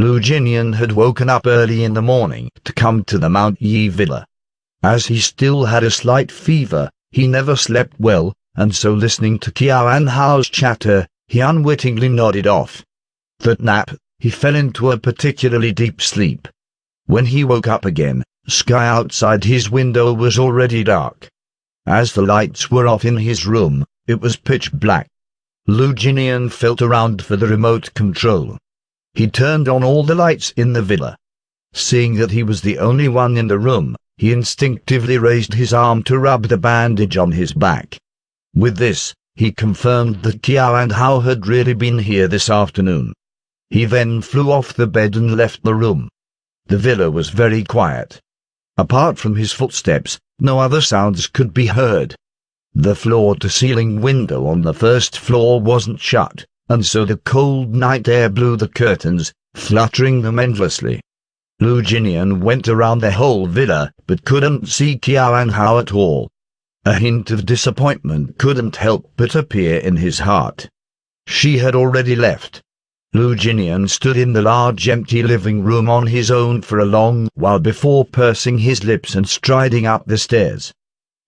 Lu Jinian had woken up early in the morning to come to the Mount Yi villa. As he still had a slight fever, he never slept well, and so listening to Qiao Hao's chatter, he unwittingly nodded off. That nap, he fell into a particularly deep sleep. When he woke up again, sky outside his window was already dark. As the lights were off in his room, it was pitch black. Lu Jinian felt around for the remote control. He turned on all the lights in the villa. Seeing that he was the only one in the room, he instinctively raised his arm to rub the bandage on his back. With this, he confirmed that Qiao Hao had really been here this afternoon. He then flew off the bed and left the room. The villa was very quiet. Apart from his footsteps, no other sounds could be heard. The floor-to-ceiling window on the first floor wasn't shut, and so the cold night air blew the curtains, fluttering them endlessly. Lu Jinian went around the whole villa, but couldn't see Qiao Hao at all. A hint of disappointment couldn't help but appear in his heart. She had already left. Lu Jinian stood in the large empty living room on his own for a long while before pursing his lips and striding up the stairs.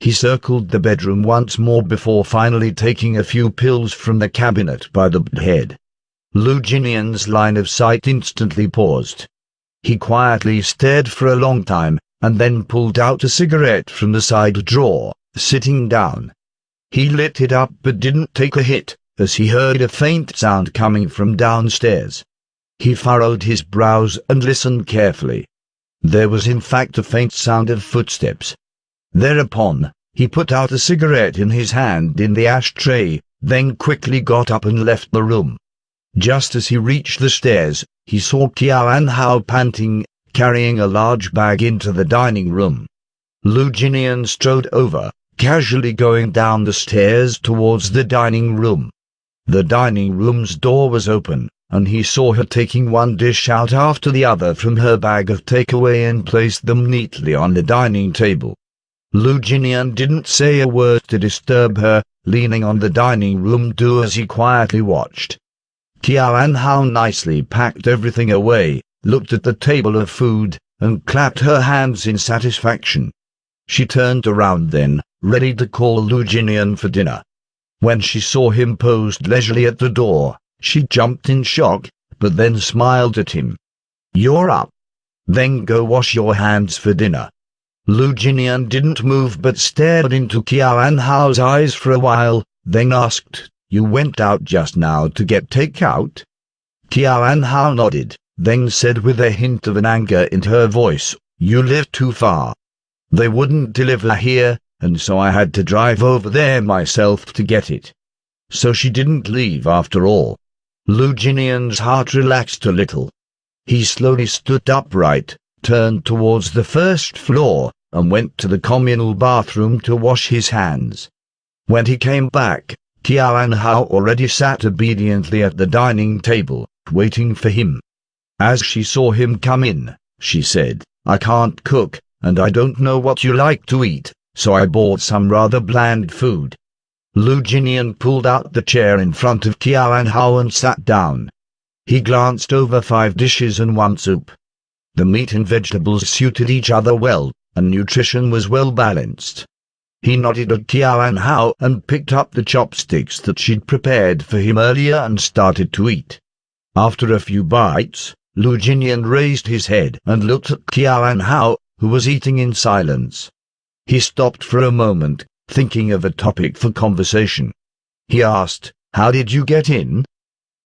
He circled the bedroom once more before finally taking a few pills from the cabinet by the head. Lu Jinian's line of sight instantly paused. He quietly stared for a long time, and then pulled out a cigarette from the side drawer, sitting down. He lit it up but didn't take a hit, as he heard a faint sound coming from downstairs. He furrowed his brows and listened carefully. There was in fact a faint sound of footsteps. Thereupon, he put out a cigarette in his hand in the ashtray, then quickly got up and left the room. Just as he reached the stairs, he saw Qiao Hao panting, carrying a large bag into the dining room. Lu Jinian strode over, casually going down the stairs towards the dining room. The dining room's door was open, and he saw her taking one dish out after the other from her bag of takeaway and place them neatly on the dining table. Lu Jinian didn't say a word to disturb her, leaning on the dining room door as he quietly watched. Qiao Hao nicely packed everything away, looked at the table of food, and clapped her hands in satisfaction. She turned around then, ready to call Lu Jinian for dinner. When she saw him posed leisurely at the door, she jumped in shock, but then smiled at him. "You're up. Then go wash your hands for dinner." Lu Jinian didn't move but stared into Qiao Hao's eyes for a while, then asked, "You went out just now to get takeout?" Qiao Hao nodded, then said with a hint of an anger in her voice, "You live too far. They wouldn't deliver here, and so I had to drive over there myself to get it." So she didn't leave after all. Lu Jinian's heart relaxed a little. He slowly stood upright, turned towards the first floor, and went to the communal bathroom to wash his hands. When he came back, Qiao Hao already sat obediently at the dining table, waiting for him. As she saw him come in, she said, "I can't cook, and I don't know what you like to eat, so I bought some rather bland food." Lu Jinian pulled out the chair in front of Qiao Hao and sat down. He glanced over 5 dishes and 1 soup. The meat and vegetables suited each other well, and nutrition was well balanced. He nodded at Qiao Hao and picked up the chopsticks that she'd prepared for him earlier and started to eat. After a few bites, Lu Jinian raised his head and looked at Qiao Hao, who was eating in silence. He stopped for a moment, thinking of a topic for conversation. He asked, "How did you get in?"